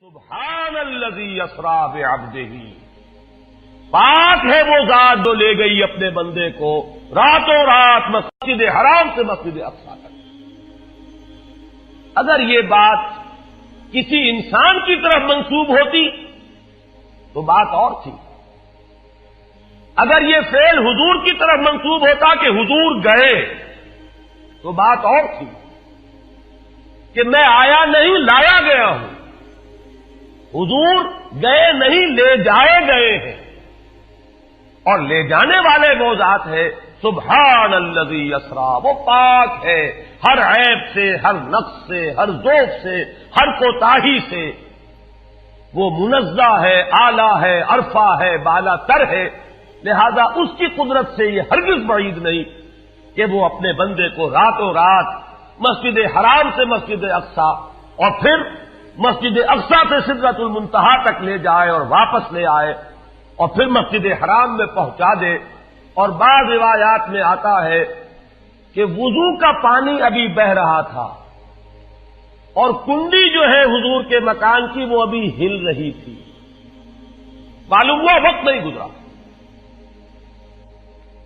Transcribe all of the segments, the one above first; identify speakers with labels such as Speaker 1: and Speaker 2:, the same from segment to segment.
Speaker 1: سبحان الذی اسری بعبدہ، پاک ہے وہ ذات جو لے گئی اپنے بندے کو راتوں رات مسجد حرام سے مسجد اقصی تک۔ اگر یہ بات کسی انسان کی طرف منسوب ہوتی تو بات اور تھی، اگر یہ فعل حضور کی طرف منسوب ہوتا کہ حضور گئے تو بات اور تھی کہ میں آیا نہیں لایا گیا ہوں، حضور گئے نہیں لے جائے گئے ہیں، اور لے جانے والے وہ ذات ہے سبحان الذی اسری، وہ پاک ہے ہر عیب سے، ہر نقص سے، ہر ذوف سے، ہر کوتاہی سے، وہ منزہ ہے، اعلیٰ ہے، عرفہ ہے، بالا تر ہے، لہذا اس کی قدرت سے یہ ہرگز بعید نہیں کہ وہ اپنے بندے کو راتوں رات مسجد حرام سے مسجد اقصی اور پھر مسجد اقصی سے سدرۃ المنتہا تک لے جائے اور واپس لے آئے اور پھر مسجد حرام میں پہنچا دے۔ اور بعض روایات میں آتا ہے کہ وضو کا پانی ابھی بہ رہا تھا اور کنڈی جو ہے حضور کے مکان کی وہ ابھی ہل رہی تھی، معلوم ہوا وقت نہیں گزرا۔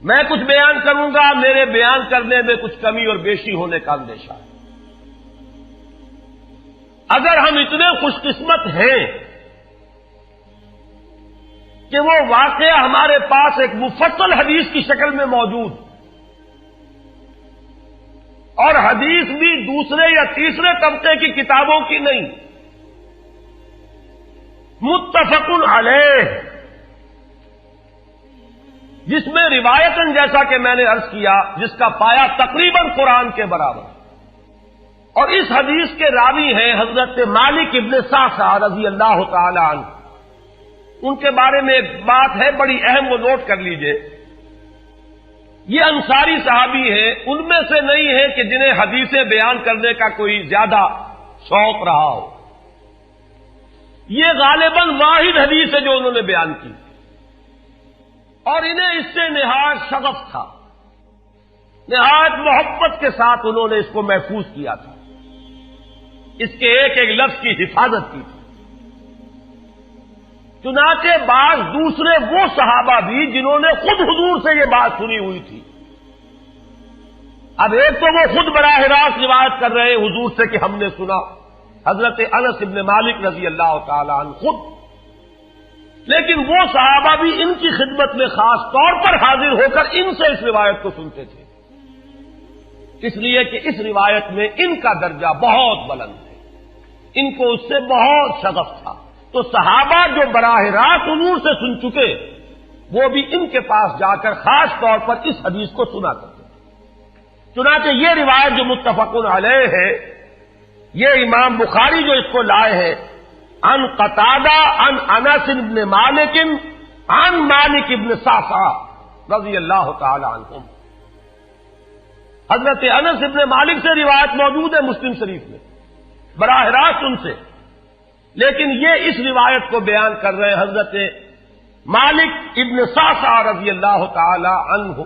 Speaker 1: میں کچھ بیان کروں گا، میرے بیان کرنے میں کچھ کمی اور بیشی ہونے کا اندیشہ ہے۔ اگر ہم اتنے خوش قسمت ہیں کہ وہ واقعہ ہمارے پاس ایک مفصل حدیث کی شکل میں موجود، اور حدیث بھی دوسرے یا تیسرے طبقے کی کتابوں کی نہیں، متفق علیہ، جس میں روایتاً جیسا کہ میں نے عرض کیا جس کا پایا تقریباً قرآن کے برابر، اور اس حدیث کے راوی ہیں حضرت مالک ابن صعصعہ رضی اللہ تعالی عنہ۔ ان کے بارے میں ایک بات ہے بڑی اہم، وہ نوٹ کر لیجئے۔ یہ انصاری صحابی ہیں، ان میں سے نہیں ہے کہ جنہیں حدیثیں بیان کرنے کا کوئی زیادہ شوق رہا ہو، یہ غالباً واحد حدیث ہے جو انہوں نے بیان کی، اور انہیں اس سے نہایت شغف تھا، نہایت محبت کے ساتھ انہوں نے اس کو محفوظ کیا تھا، اس کے ایک ایک لفظ کی حفاظت کی تھی۔ چنانچہ بعض دوسرے وہ صحابہ بھی جنہوں نے خود حضور سے یہ بات سنی ہوئی تھی، اب ایک تو وہ خود براہ راست روایت کر رہے ہیں حضور سے کہ ہم نے سنا، حضرت انس ابن مالک رضی اللہ تعالی عنہ خود، لیکن وہ صحابہ بھی ان کی خدمت میں خاص طور پر حاضر ہو کر ان سے اس روایت کو سنتے تھے، اس لیے کہ اس روایت میں ان کا درجہ بہت بلند ہے، ان کو اس سے بہت شغف تھا، تو صحابہ جو براہ راست حضور سے سن چکے وہ بھی ان کے پاس جا کر خاص طور پر اس حدیث کو سنا کرتے ہیں۔ چنانچہ یہ روایت جو متفق علیہ ہے، یہ امام بخاری جو اس کو لائے ہیں عن قتادہ عن انس بن مالک عن مالک ابن صعصعہ رضی اللہ تعالی عنہم، حضرت انس ابن مالک سے روایت موجود ہے مسلم شریف میں براہ راست ان سے، لیکن یہ اس روایت کو بیان کر رہے ہیں حضرت مالک ابن صعصعہ رضی اللہ تعالی عنہ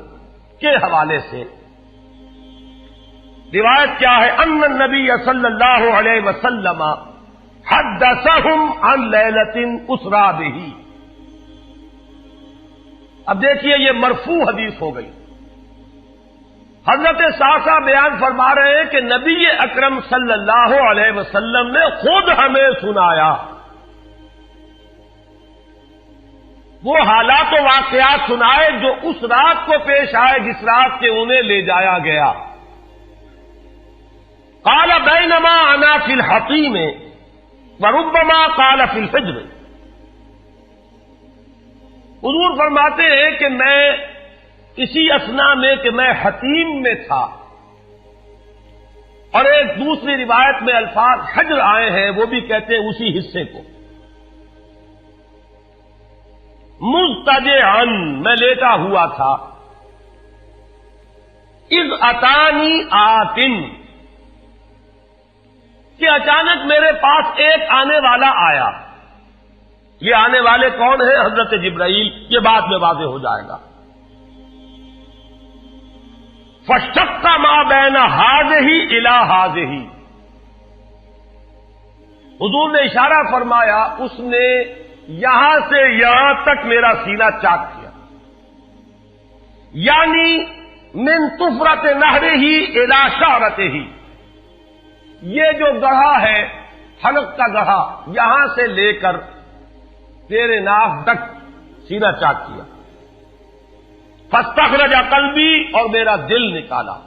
Speaker 1: کے حوالے سے۔ روایت کیا ہے؟ ان النبی صلی اللہ علیہ وسلم حدثہم عن لیلۃ اسری بہ۔ اب دیکھیے یہ مرفوع حدیث ہو گئی، حضرت صعصعہ بیان فرما رہے ہیں کہ نبی اکرم صلی اللہ علیہ وسلم نے خود ہمیں سنایا، وہ حالات و واقعات سنائے جو اس رات کو پیش آئے جس رات کے انہیں لے جایا گیا۔ قال بینما انا فی الحطیم وربما قال فی الفجر، حضور فرماتے ہیں کہ میں اسی اثنا میں کہ میں حتیم میں تھا، اور ایک دوسری روایت میں الفاظ حجر آئے ہیں وہ بھی کہتے ہیں اسی حصے کو، مضطجعا میں لیٹا ہوا تھا، اذ اتانی آتن کہ اچانک میرے پاس ایک آنے والا آیا۔ یہ آنے والے کون ہیں؟ حضرت جبرائیل، یہ بعد میں واضح ہو جائے گا۔ فَاشْتَقَّ مَا بَيْنَ هَٰذِهِ إِلَىٰ هَٰذِهِ، حضور نے اشارہ فرمایا، اس نے یہاں سے یہاں تک میرا سینہ چاک کیا، یعنی من طفرت نہرہ ہی الی شعرتہ ہی، یہ جو گڑھا ہے حلق کا گڑھا، یہاں سے لے کر تیرے ناک تک سینہ چاک کیا، فاستخرج قلبی، اور میرا دل نکالا،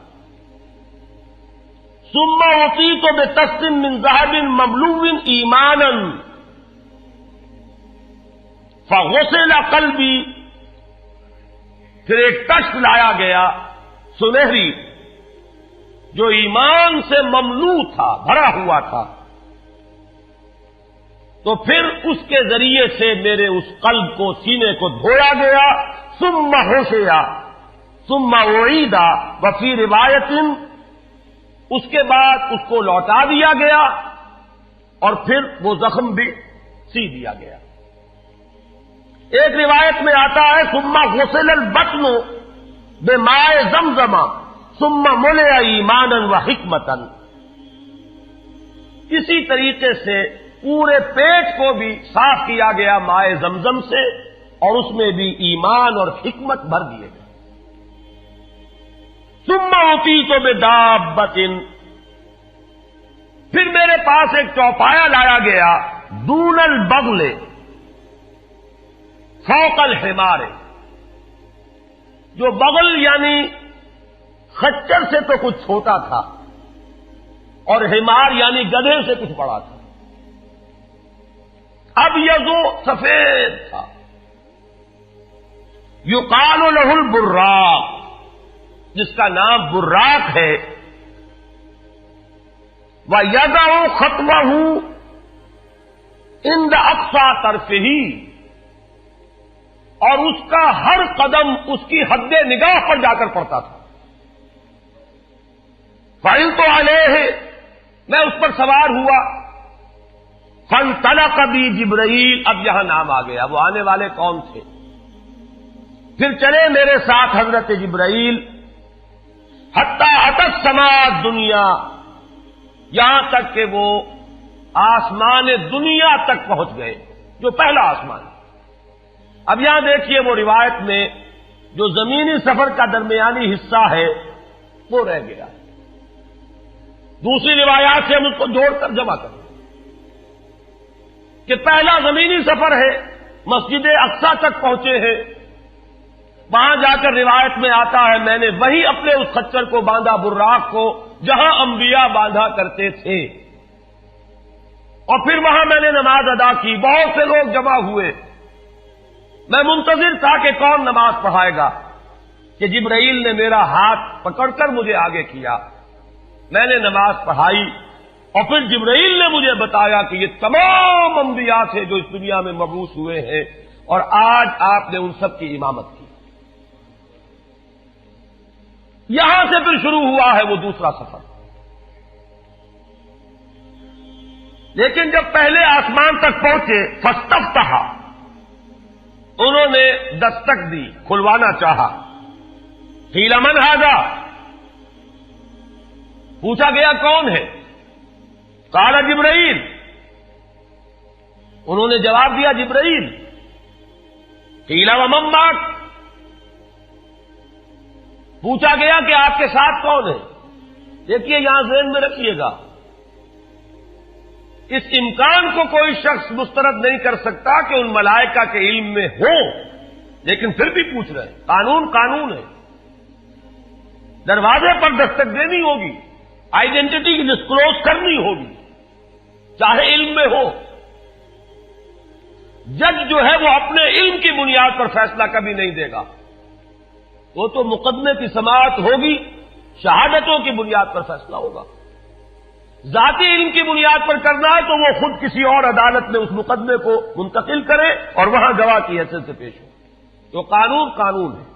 Speaker 1: ثم اعطیت بطست من ذهب مملوء ایمانا فغسل قلبی، پھر ایک تشت لایا گیا سنہری جو ایمان سے مملوء تھا، بھرا ہوا تھا، تو پھر اس کے ذریعے سے میرے اس قلب کو، سینے کو دھویا گیا، ثم غسل ثم اعید وفی روایت، اس کے بعد اس کو لوٹا دیا گیا اور پھر وہ زخم بھی سی دیا گیا۔ ایک روایت میں آتا ہے ثم غسل البطن بماء زمزم ثم ملئ ایمانا وحکمتا، اسی طریقے سے پورے پیٹ کو بھی صاف کیا گیا مائے زمزم سے، اور اس میں بھی ایمان اور حکمت بھر دیے گئے۔ ثم اعطیت بدابۃ، پھر میرے پاس ایک چوپایا لایا گیا، دون البغل فوق الحمار، جو بغل یعنی خچر سے تو کچھ چھوٹا تھا، اور حمار یعنی گدھے سے کچھ بڑا تھا، اب یہ سفید تھا، یقال له البراق، جس کا نام براق ہے، وَيَضَعُ خَطْوَهُ عِنْدَ أَقْصَى طَرْفِهِ، اور اس کا ہر قدم اس کی حد نگاہ پر جا کر پڑتا تھا۔ فَعِلْتُ عَلَيْهِ، میں اس پر سوار ہوا، فَانْطَلَقَ بِي جبرائیل، اب یہاں نام آ گیا، وہ آنے والے کون تھے؟ پھر چلے میرے ساتھ حضرت جبرائیل، حتی اتی السماء الدنیا، یہاں تک کہ وہ آسمان دنیا تک پہنچ گئے، جو پہلا آسمان۔ اب یہاں دیکھیے وہ روایت میں جو زمینی سفر کا درمیانی حصہ ہے وہ رہ گیا، دوسری روایات سے ہم اس کو جوڑ کر جمع کریں کہ پہلا زمینی سفر ہے، مسجد اقصیٰ تک پہنچے ہیں، وہاں جا کر روایت میں آتا ہے میں نے وہی اپنے اس خچر کو باندھا، براق کو، جہاں انبیاء باندھا کرتے تھے، اور پھر وہاں میں نے نماز ادا کی، بہت سے لوگ جمع ہوئے، میں منتظر تھا کہ کون نماز پڑھائے گا، کہ جبرائیل نے میرا ہاتھ پکڑ کر مجھے آگے کیا، میں نے نماز پڑھائی، اور پھر جبرائیل نے مجھے بتایا کہ یہ تمام انبیاء تھے جو اس دنیا میں مبعوث ہوئے ہیں، اور آج آپ نے ان سب کی امامت کی۔ یہاں سے پھر شروع ہوا ہے وہ دوسرا سفر، لیکن جب پہلے آسمان تک پہنچے، فاستفتح، انہوں نے دستک دی، کھلوانا چاہا، قیل من ھذا، پوچھا گیا کون ہے؟ قال جبرائیل، انہوں نے جواب دیا جبرائیل۔ قیل ومن معک، پوچھا گیا کہ آپ کے ساتھ کون ہے؟ دیکھیے یہاں ذہن میں رکھیے گا، اس امکان کو کوئی شخص مسترد نہیں کر سکتا کہ ان ملائکہ کے علم میں ہو، لیکن پھر بھی پوچھ رہے ہیں، قانون قانون ہے، دروازے پر دستک دینی ہوگی، آئیڈینٹی ڈسکلوز کرنی ہوگی، چاہے علم میں ہو۔ جج جو ہے وہ اپنے علم کی بنیاد پر فیصلہ کبھی نہیں دے گا، وہ تو مقدمے کی سماعت ہوگی، شہادتوں کی بنیاد پر فیصلہ ہوگا۔ ذاتی علم کی بنیاد پر کرنا ہے تو وہ خود کسی اور عدالت میں اس مقدمے کو منتقل کرے اور وہاں گواہ کی حیثیت سے پیش ہو، تو قانون قانون ہے۔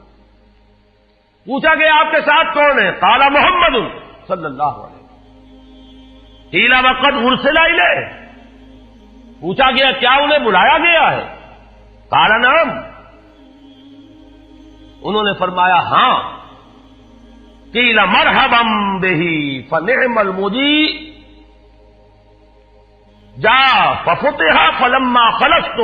Speaker 1: پوچھا گیا آپ کے ساتھ کون ہے؟ قال محمد صلی اللہ علیہ وسلم۔ قیل وقد ارسل الیہ، پوچھا گیا کیا انہیں بلایا گیا ہے؟ قال نعم، انہوں نے فرمایا ہاں۔ قیل مرحبا بہ فنعم المجیء، جا ففتح فلما خلصت،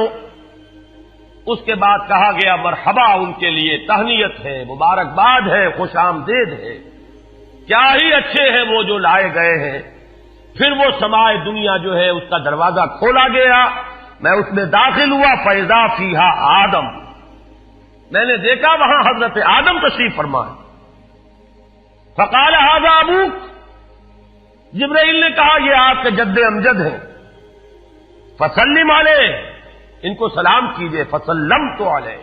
Speaker 1: اس کے بعد کہا گیا مرحبا ان کے لیے، تہنیت ہے، مبارکباد ہے، خوش آمدید ہے، کیا ہی اچھے ہیں وہ جو لائے گئے ہیں۔ پھر وہ سمائے دنیا جو ہے اس کا دروازہ کھولا گیا، میں اس میں داخل ہوا، فیضا فیہا آدم، میں نے دیکھا وہاں حضرت آدم تشریف فرما ہے۔ فقال ھذا ابوک، جبرائیل نے کہا یہ آپ کے جد امجد ہیں، فسلم علیہ، ان کو سلام کیجئے، فسلمت علیہ،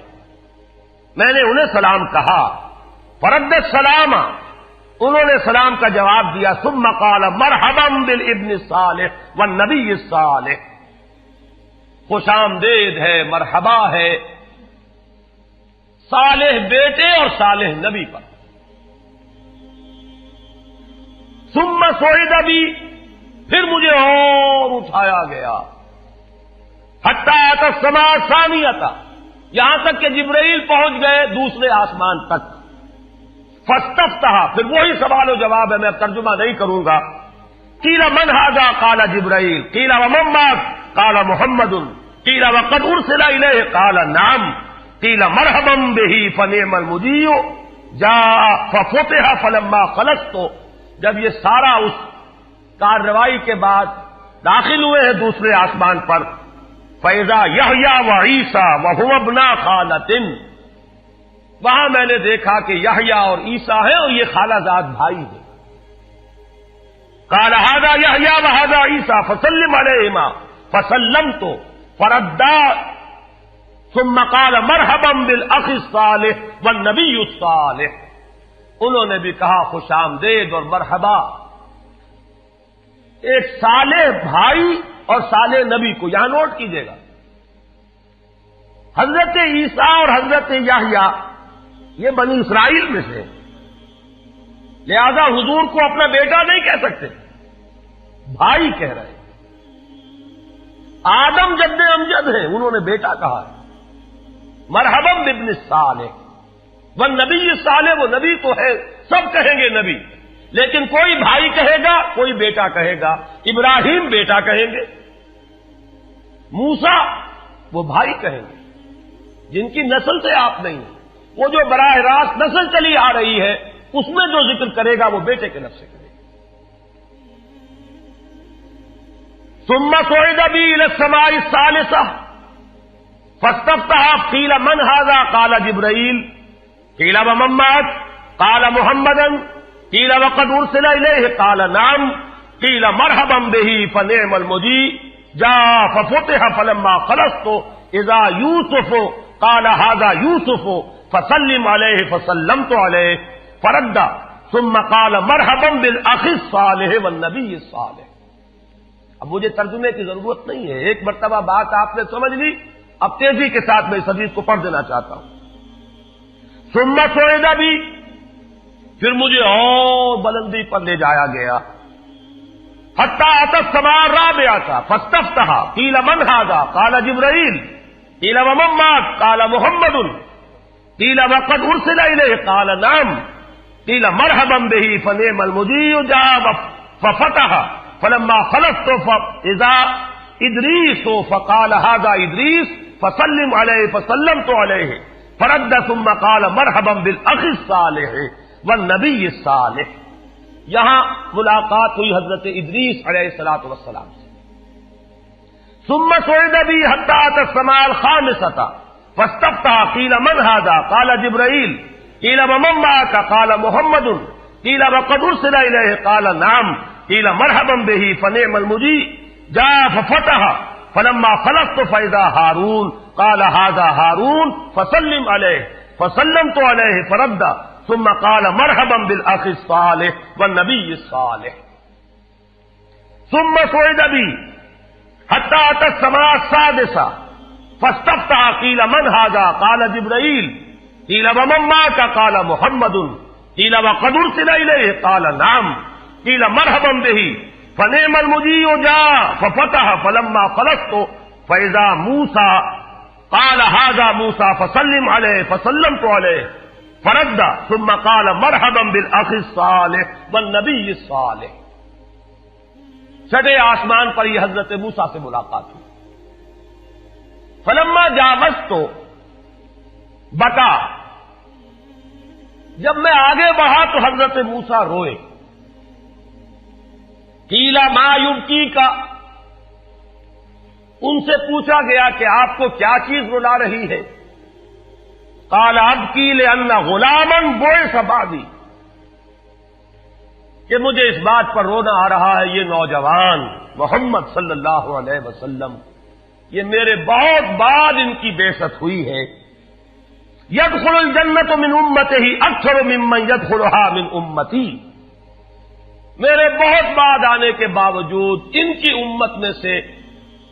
Speaker 1: میں نے انہیں سلام کہا، فرد السلام، انہوں نے سلام کا جواب دیا، ثم قال مرحبا بالابن الصالح والنبی الصالح، خوش آمدید ہے، مرحبا ہے صالح بیٹے اور صالح نبی پر۔ ثم صعد بی، پھر مجھے اور اٹھایا گیا، حتی اتی السماء الثانیۃ، یہاں تک کہ جبرائیل پہنچ گئے دوسرے آسمان تک۔ فاستفتح، پھر وہی سوال و جواب ہے، میں ترجمہ نہیں کروں گا۔ قیل من ھذا، قال جبرائیل، قیل ومن معک، قال محمد، قیل وقد ارسل الیہ، قال نعم، قیل مرحبا بہ فنعم المجیء جاء ففتح فلما خلصت، جب یہ سارا اس کارروائی کے بعد داخل ہوئے ہیں دوسرے آسمان پر، فَإِذَا یحییٰ وعیسیٰ وَهُمَ ابْنَا خَالَةٍ، وہاں میں نے دیکھا کہ یحییٰ اور عیسیٰ ہیں اور یہ خالہ زاد بھائی ہیں۔ قَالَ هَذَا یحییٰ وَهَذَا عیسیٰ فَسَلِّمْ عَلَيْهِمَا فَسَلَّمْتُ فَرَدَّا ثُمَّ قَالَ مَرْحَبًا بِالْأَخِ الصَّالِحِ وَالنَّبِيِّ الصَّالِحِ، انہوں نے بھی کہا خوش آمدید اور مرحبا ایک صالح بھائی اور صالح نبی کو، یہاں نوٹ کیجئے گا، حضرت عیسیٰ اور حضرت یحییٰ یہ بنی اسرائیل میں سے، لہذا حضور کو اپنا بیٹا نہیں کہہ سکتے، بھائی کہہ رہے ہیں۔ آدم جد امجد ہیں، انہوں نے بیٹا کہا ہے، مرحبا بابن الصالح والنبی الصالح، وہ نبی تو ہے، سب کہیں گے نبی، لیکن کوئی بھائی کہے گا، کوئی بیٹا کہے گا، ابراہیم بیٹا کہیں گے، موسیٰ وہ بھائی کہیں گے، جن کی نسل سے آپ نہیں ہیں، وہ جو براہ راست نسل چلی آ رہی ہے اس میں جو ذکر کرے گا وہ بیٹے کے لفظ سے کرے گا۔ ثم صعد بی الی السماء الثالثہ فاستفتح، قیل من ھذا، قال جبرائیل، قیل ومن معک، قال محمدا، قیل وقد ارسل الیہ، قال نعم، قیل مرحبا بہ فنعم المجیء جاء ففتح فلما خلصت اذا یوسف، قال ھذا یوسف فسلم علیہ فسلمت علیہ فرد ثم قال مرحبا بالاخ الصالح والنبی الصالح۔ اب مجھے ترجمے کی ضرورت نہیں ہے، ایک مرتبہ بات آپ نے سمجھ لی، اب تیزی کے ساتھ میں اس حدیث کو پڑھ دینا چاہتا ہوں۔ ثم صعد بی، پھر مجھے اور بلندی پر لے جایا گیا، حتی اتی السماء الرابعۃ فاستفتح، قیل من ھذا، قال جبرائیل، قیل ومن معک، قال محمد، قیل وقد ارسل الیہ، قال نعم، قیل مرحبا بہ فنعم المجیء جاء ففتح فلما خلصت فاذا ادریس فقال ھذا ادریس فسلم علیہ فسلمت علیہ فرد ثم قال مرحبا بالاخ الصالح والنبی الصالح۔ یہاں ملاقات ہوئی حضرت ادریس علیہ الصلوۃ والسلام سے۔ ثم صعد بی حتی اتی السماء الخامسۃ فاستفتح، قیل من ھذا، قال جبرائیل، قیل ومن معک، قال محمد، قیل وقد ارسل الیہ، قال نعم، قیل مرحبا بہ فنعم المجیء جاء ففتح فلما خلصت فاذا ہارون، قال ھذا ہارون فسلم علیہ فسلمت علیہ فرد ثم قال مرحبا بالاخ الصالح والنبی الصالح۔ ثم صعد بی حتی اتی السماء السادسۃ فاستفتح، قیل من ھذا، قال جبرائیل، قیل ومن معک، قال محمد، قیل وقد ارسل الیہ، قال نعم، قیل مرحبا بہ فنعم المجیء جاء ففتح فلما خلصت فاذا موسیٰ، قال ھذا موسیٰ فسلم علیہ فسلمت علیہ فرد ثم قال مرحبا بالاخ الصالح والنبی الصالح۔ چھٹے آسمان پر یہ حضرت موسیٰ سے ملاقات ہوئی. فلما جاوزت تو بتا، جب میں آگے بڑھا تو حضرت موسیٰ روئے. قیل ما یبکی کا، ان سے پوچھا گیا کہ آپ کو کیا چیز رلا رہی ہے؟ قال ابکی لأن غلاما بعث بعدی، کہ مجھے اس بات پر رونا آ رہا ہے یہ نوجوان محمد صلی اللہ علیہ وسلم، یہ میرے بہت بعد ان کی بعثت ہوئی ہے. يدخل الجنت من امته اکثر ممن يدخلها من امتی، میرے بہت بعد آنے کے باوجود ان کی امت میں سے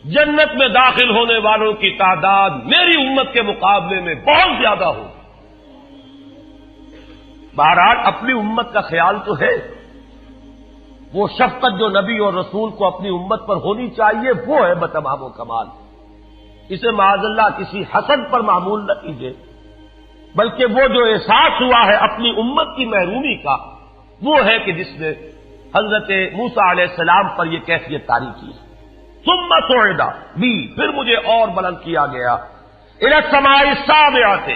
Speaker 1: جنت میں داخل ہونے والوں کی تعداد میری امت کے مقابلے میں بہت زیادہ ہو. بہرحال اپنی امت کا خیال تو ہے، وہ شفقت جو نبی اور رسول کو اپنی امت پر ہونی چاہیے وہ ہے بتمام و کمال. اسے معاذ اللہ کسی حسد پر معمول نہ کیجیے، بلکہ وہ جو احساس ہوا ہے اپنی امت کی محرومی کا، وہ ہے کہ جس نے حضرت موسیٰ علیہ السلام پر یہ کیفیت طاری کی. ثم صعد بی، پھر مجھے اور بلند کیا گیا الی السماء السابعۃ،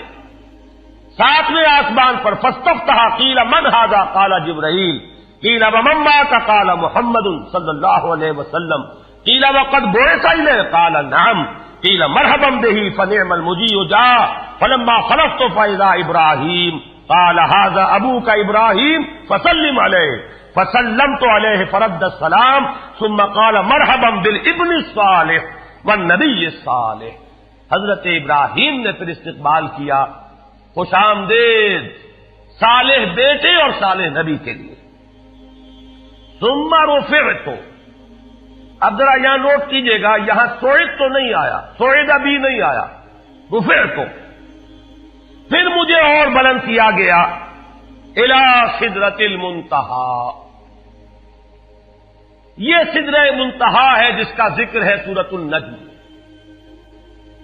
Speaker 1: ساتویں آسمان پر. فاستفتح قیل من ھذا قال جبرائیل، قیل ومن مات قال محمد صلی اللہ علیہ وسلم، قیل وقد بعث الیہ قال نعم، قیل مرحبا به فنعم المجیء جاء. فلما خلفت فاذا ابراہیم قال ھذا ابوک ابراہیم فسلم علیہ، فسلمت علیہ فرد السلام ثم قال مرحبا بالابن الصالح والنبی الصالح. حضرت ابراہیم نے پھر استقبال کیا، خوش آمدید صالح بیٹے اور صالح نبی کے لیے. ثم رفعت، اب ذرا یہاں نوٹ کیجئے گا، یہاں سوئد تو نہیں آیا، سوئد ابھی نہیں آیا، رفعت. پھر مجھے اور بلند کیا گیا الی سدرۃ المنتہا. یہ سدرہ منتہا ہے جس کا ذکر ہے سورۃ النجم.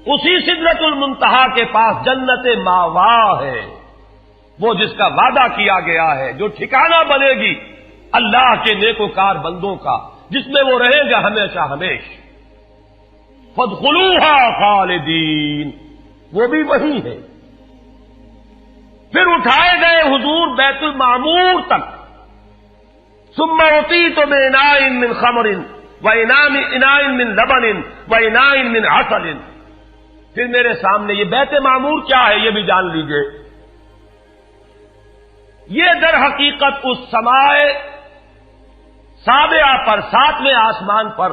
Speaker 1: اسی سدرۃ المنتہا کے پاس جنت ماوا ہے، وہ جس کا وعدہ کیا گیا ہے، جو ٹھکانہ بنے گی اللہ کے نیکوکار بندوں کا، جس میں وہ رہے گا ہمیشہ ہمیش. فادخلوها خالدین، وہ بھی وہی ہے. پھر اٹھائے گئے حضور بیت المعمور تک. ثم اعطیت باناء من خمر واناء من لبن واناء من عسل. پھر میرے سامنے یہ بیت معمور کیا ہے یہ بھی جان لیجئے. یہ در حقیقت اس سماء سابعہ پر، ساتویں آسمان پر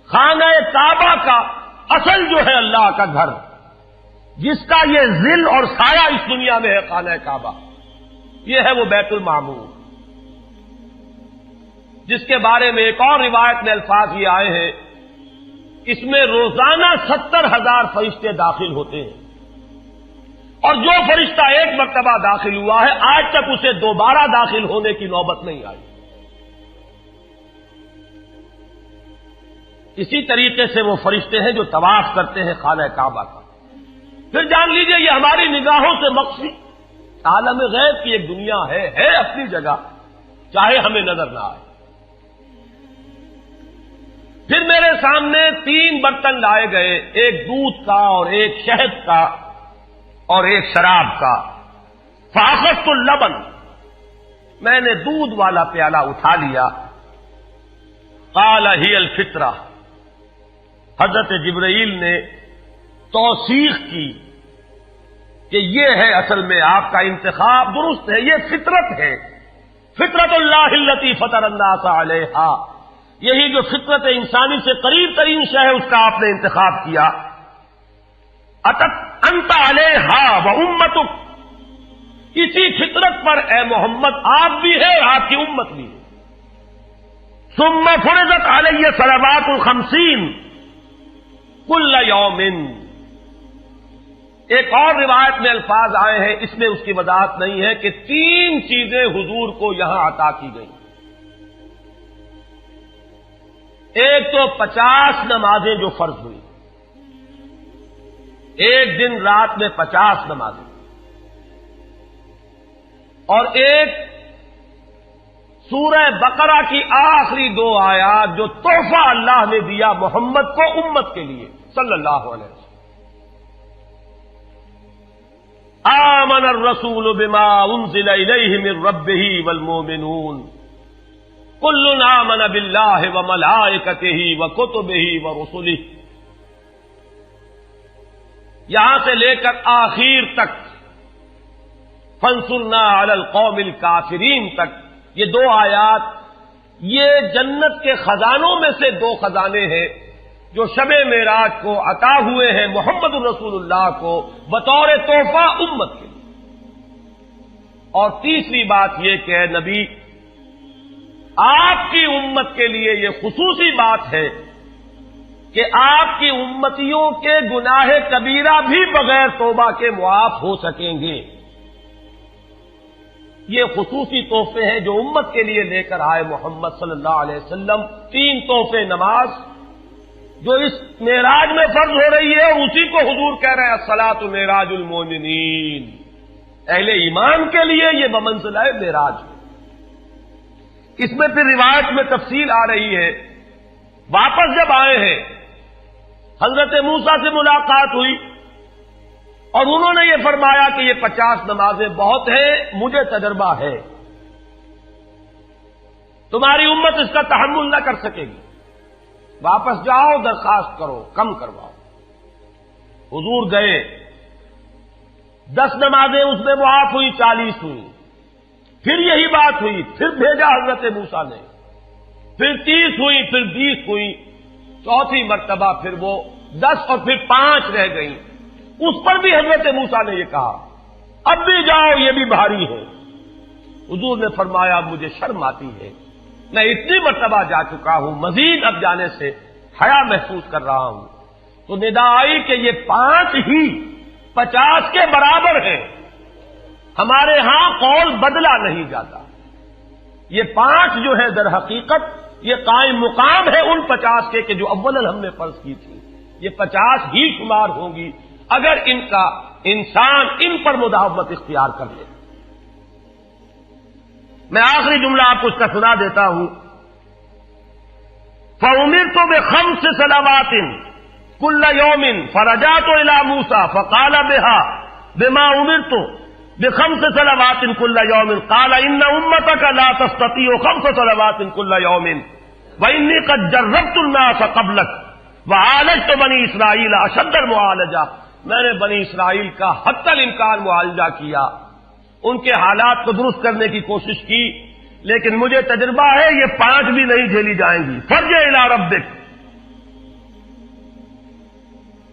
Speaker 1: خانہ کعبہ کا اصل جو ہے اللہ کا گھر، جس کا یہ ظل اور سایہ اس دنیا میں ہے، خانہ کعبہ، یہ ہے وہ بیت المعمور، جس کے بارے میں ایک اور روایت میں الفاظ یہ آئے ہیں، اس میں روزانہ 70,000 فرشتے داخل ہوتے ہیں، اور جو فرشتہ ایک مرتبہ داخل ہوا ہے آج تک اسے دوبارہ داخل ہونے کی نوبت نہیں آئی. اسی طریقے سے وہ فرشتے ہیں جو طواف کرتے ہیں خانہ کعبہ کا. پھر جان لیجئے یہ ہماری نگاہوں سے مخفی عالم غیب کی ایک دنیا ہے اپنی جگہ، چاہے ہمیں نظر نہ آئے. پھر میرے سامنے 3 برتن لائے گئے، ایک دودھ کا اور ایک شہد کا اور ایک شراب کا. فاخذت اللبن، میں نے دودھ والا پیالہ اٹھا لیا. قال ہی الفطرہ، حضرت جبرائیل نے توثیق کی کہ یہ ہے اصل میں آپ کا انتخاب درست ہے، یہ فطرت ہے. فطرت اللہ التی فطر الناس علیہا، یہی جو فطرت انسانی سے قریب ترین شے ہے اس کا آپ نے انتخاب کیا. اتت انت علیہا و امتک، اسی فطرت پر اے محمد آپ بھی ہے آپ کی امت بھی ہے. ثم فرضت علیہ صلوات 50 کل یوم. ایک اور روایت میں الفاظ آئے ہیں، اس میں اس کی وضاحت نہیں ہے کہ 3 چیزیں حضور کو یہاں عطا کی گئی. ایک تو 50 نمازیں جو فرض ہوئی، ایک دن رات میں 50 نمازیں، اور ایک سورہ بقرہ کی آخری 2 آیات جو تحفہ اللہ نے دیا محمد کو امت کے لیے صلی اللہ علیہ وسلم. آمن الرسول بما انزل الیہ من ربہ والمؤمنون کل آمن باللہ وملائکتہ وکتبہ ورسلہ. یہاں سے لے کر آخر تک فانصرنا علی القوم الکافرین تک یہ 2 آیات یہ جنت کے خزانوں میں سے 2 خزانے ہیں جو شب معراج کو عطا ہوئے ہیں محمد الرسول اللہ کو بطور تحفہ امت کے لیے. اور تیسری بات یہ کہ اے نبی آپ کی امت کے لیے یہ خصوصی بات ہے کہ آپ کی امتیوں کے گناہ کبیرہ بھی بغیر توبہ کے معاف ہو سکیں گے. یہ خصوصی تحفے ہیں جو امت کے لیے لے کر آئے محمد صلی اللہ علیہ وسلم. 3 تحفے نماز جو اس معراج میں فرض ہو رہی ہے اور اسی کو حضور کہہ رہے ہیں الصلاۃ معراج المؤمنین. اہل ایمان کے لیے یہ بمنزلہ معراج ہے. اس میں پھر روایت میں تفصیل آ رہی ہے. واپس جب آئے ہیں حضرت موسیٰ سے ملاقات ہوئی اور انہوں نے یہ فرمایا کہ یہ 50 نمازیں بہت ہیں, مجھے تجربہ ہے, تمہاری امت اس کا تحمل نہ کر سکے گی, واپس جاؤ درخواست کرو کم کرواؤ. حضور گئے, 10 نمازیں اس میں معاف ہوئی, 40 ہوئی. پھر یہی بات ہوئی, پھر بھیجا حضرت موسیٰ نے, پھر 30 ہوئی, پھر 20 ہوئی, چوتھی مرتبہ پھر وہ 10 اور پھر 5 رہ گئیں. اس پر بھی حضرت موسیٰ نے یہ کہا اب بھی جاؤ یہ بھی بھاری ہے. حضور نے فرمایا مجھے شرم آتی ہے, میں اتنی مرتبہ جا چکا ہوں, مزید اب جانے سے حیا محسوس کر رہا ہوں. تو ندا آئی کہ یہ 5 ہی 50 کے برابر ہیں. ہمارے ہاں قول بدلا نہیں جاتا. یہ 5 جو ہے در حقیقت یہ قائم مقام ہے ان 50 کے کہ جو اولا ہم نے فرض کی تھی. یہ 50 ہی شمار ہوں گی اگر ان کا انسان ان پر مداومت اختیار کر لے. میں آخری جملہ آپ کو اس کا سنا دیتا ہوں. فَأُمِرْتُ بِخَمْسِ صَلَوَاتٍ كُلَّ يَوْمٍ فَرَجَعْتُ إِلَى مُوسَىٰ فَقَالَ بِمَا أُمِرْتُ بِخَمْسِ صَلَوَاتٍ كُلَّ يَوْمٍ قَالَ إِنَّ أُمَّتَكَ لَا تَسْتَطِيعُ 5 صَلَوَاتٍ كُلَّ يَوْمٍ وَإِنِّي قَدْ جَرَّبْتُ النَّاسَ قَبْلَكَ وَعَالَجْتُ بَنِي إِسْرَائِيلَ أَشَدَّ الْمُعَالَجَةِ. میں نے بنی اسرائیل کا حتی الامکان معالجہ کیا, ان کے حالات کو درست کرنے کی کوشش کی, لیکن مجھے تجربہ ہے یہ 5 بھی نہیں جھیلی جائیں گی. فَارْجِعْ إِلَىٰ رَبِّكَ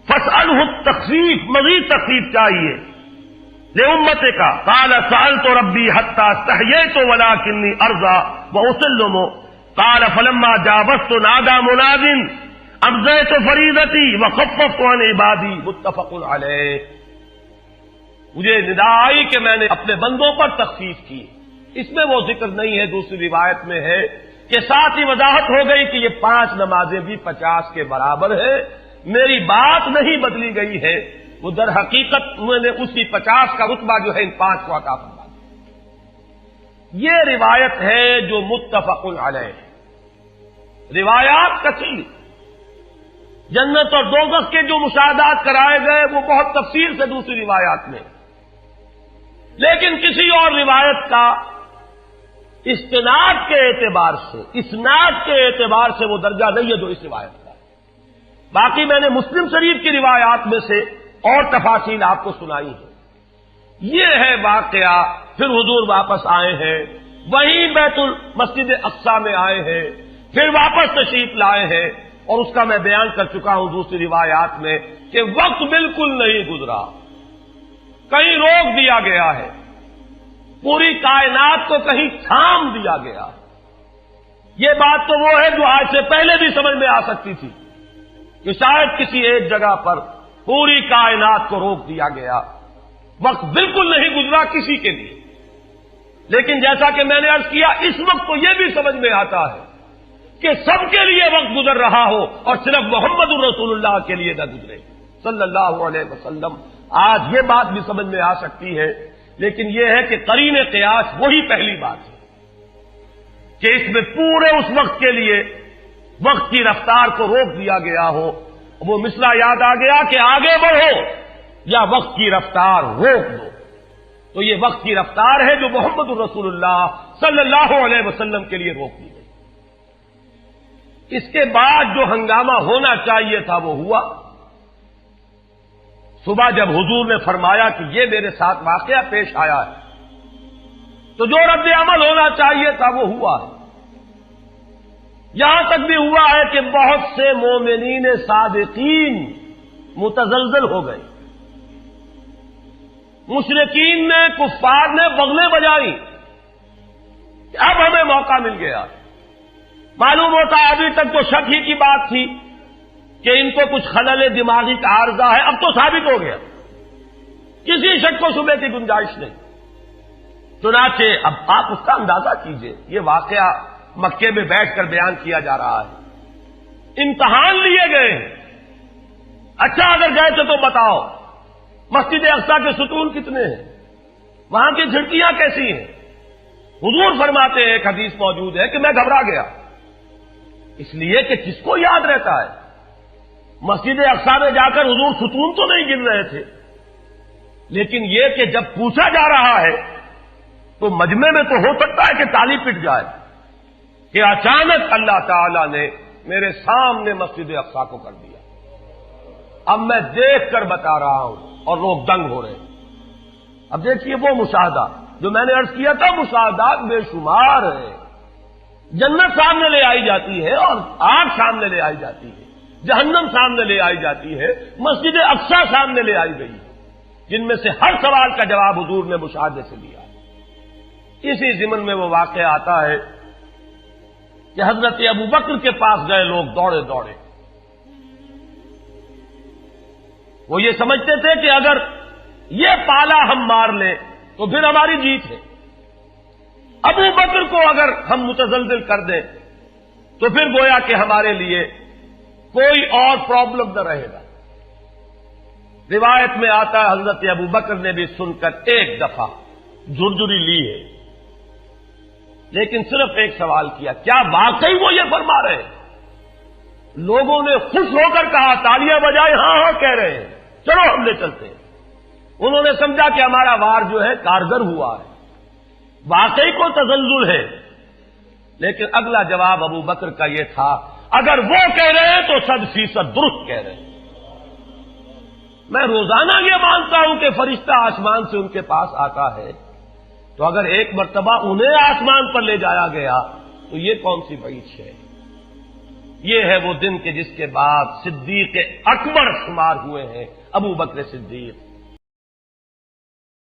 Speaker 1: فَاسْأَلْهُ التَّخْفِيفَ, مزید تخفیف چاہیے لِأُمَّتِكَ. قَالَ سَأَلْتُ رَبِّي حَتَّىٰ اسْتَحْيَيْتُ وَلَٰكِنِّي أَرْضَىٰ وَأُسِلُّمُ. قَالَ فَلَمَّا جَاوَزْتُ نَادَىٰ مُنَادٍ ابزیت فریضتی وخففت عن عبادی. متفق علیہ. مجھے ندا آئی کہ میں نے اپنے بندوں پر تخفیف کی. اس میں وہ ذکر نہیں ہے, دوسری روایت میں ہے کہ ساتھ ہی وضاحت ہو گئی کہ یہ 5 نمازیں بھی 50 کے برابر ہے. میری بات نہیں بدلی گئی ہے, وہ در حقیقت میں نے اسی 50 کا رتبہ جو ہے ان 5 کو عطا فرما دیا. یہ روایت ہے جو متفق علیہ ہے. روایات کثیر, جنت اور دوزخ کے جو مشاہدات کرائے گئے وہ بہت تفصیل سے دوسری روایات میں, لیکن کسی اور روایت کا استناد کے اعتبار سے, اسناد کے اعتبار سے وہ درجہ نہیں ہے جو اس روایت کا ہے. باقی میں نے مسلم شریف کی روایات میں سے اور تفاصیل آپ کو سنائی ہے. یہ ہے واقعہ. پھر حضور واپس آئے ہیں, وہیں بیت المسجد اقصی میں آئے ہیں, پھر واپس تشریف لائے ہیں, اور اس کا میں بیان کر چکا ہوں دوسری روایات میں کہ وقت بالکل نہیں گزرا, کہیں روک دیا گیا ہے, پوری کائنات کو کہیں تھام دیا گیا. یہ بات تو وہ ہے جو آج سے پہلے بھی سمجھ میں آ سکتی تھی کہ شاید کسی ایک جگہ پر پوری کائنات کو روک دیا گیا. وقت بالکل نہیں گزرا کسی کے لیے, لیکن جیسا کہ میں نے عرض کیا اس وقت تو یہ بھی سمجھ میں آتا ہے کہ سب کے لیے وقت گزر رہا ہو اور صرف محمد الرسول اللہ کے لیے نہ گزرے صلی اللہ علیہ وسلم. آج یہ بات بھی سمجھ میں آ سکتی ہے, لیکن یہ ہے کہ قرین قیاس وہی پہلی بات ہے. کہ اس میں پورے اس وقت کے لیے وقت کی رفتار کو روک دیا گیا ہو. وہ مسئلہ یاد آ گیا کہ آگے بڑھو یا وقت کی رفتار روک دو. تو یہ وقت کی رفتار ہے جو محمد الرسول اللہ صلی اللہ علیہ وسلم کے لیے روک دی گئی. اس کے بعد جو ہنگامہ ہونا چاہیے تھا وہ ہوا. صبح جب حضور نے فرمایا کہ یہ میرے ساتھ واقعہ پیش آیا ہے تو جو رد عمل ہونا چاہیے تھا وہ ہوا ہے. یہاں تک بھی ہوا ہے کہ بہت سے مومنین صادقین متزلزل ہو گئے. مشرکین نے کفار نے بغلیں بجائی کہ اب ہمیں موقع مل گیا. معلوم ہوتا ہے ابھی تک تو شک ہی کی بات تھی کہ ان کو کچھ خلل دماغی کا عارضہ ہے. اب تو ثابت ہو گیا, کسی شک کو شبے کی گنجائش نہیں. چنانچہ اب آپ اس کا اندازہ کیجئے, یہ واقعہ مکے میں بیٹھ کر بیان کیا جا رہا ہے. امتحان لیے گئے ہیں. اچھا اگر گئے تھے تو بتاؤ مسجد اقصی کے ستون کتنے ہیں, وہاں کی کھڑکیاں کیسی ہیں. حضور فرماتے ہیں, ایک حدیث موجود ہے کہ میں گھبرا گیا, اس لیے کہ کس کو یاد رہتا ہے. مسجد اقصی میں جا کر حضور ستون تو نہیں گن رہے تھے, لیکن یہ کہ جب پوچھا جا رہا ہے تو مجمع میں تو ہو سکتا ہے کہ تالی پٹ جائے کہ اچانک اللہ تعالی نے میرے سامنے مسجد اقصی کو کر دیا. اب میں دیکھ کر بتا رہا ہوں اور لوگ دنگ ہو رہے ہیں. اب دیکھیے وہ مشاہدہ جو میں نے عرض کیا تھا, مشاہدات بے شمار ہیں. جنت سامنے لے آئی جاتی ہے اور آگ سامنے لے آئی جاتی ہے, جہنم سامنے لے آئی جاتی ہے, مسجد اقصی سامنے لے آئی گئی ہے, جن میں سے ہر سوال کا جواب حضور نے مشاہدے سے دیا. اسی ضمن میں وہ واقعہ آتا ہے کہ حضرت ابو بکر کے پاس گئے لوگ دوڑے دوڑے. وہ یہ سمجھتے تھے کہ اگر یہ پالا ہم مار لیں تو پھر ہماری جیت ہے. ابو بکر کو اگر ہم متزلزل کر دیں تو پھر گویا کہ ہمارے لیے کوئی اور پرابلم نہ رہے گا. روایت میں آتا ہے حضرت ابو بکر نے بھی سن کر ایک دفعہ جھرجھری لی ہے, لیکن صرف ایک سوال کیا, کیا واقعی وہ یہ فرما رہے ہیں؟ لوگوں نے خوش ہو کر کہا, تالیاں بجائے, ہاں ہاں کہہ رہے ہیں, چلو ہم لے چلتے ہیں. انہوں نے سمجھا کہ ہمارا وار جو ہے کارگر ہوا ہے, واقعی کو تزلزل ہے. لیکن اگلا جواب ابو بکر کا یہ تھا, اگر وہ کہہ رہے ہیں تو 100% درست کہہ رہے ہیں. میں روزانہ یہ مانتا ہوں کہ فرشتہ آسمان سے ان کے پاس آتا ہے, تو اگر ایک مرتبہ انہیں آسمان پر لے جایا گیا تو یہ کون سی بڑی ہے. یہ ہے وہ دن کہ جس کے بعد صدیق اکبر شمار ہوئے ہیں ابو بکر صدیق.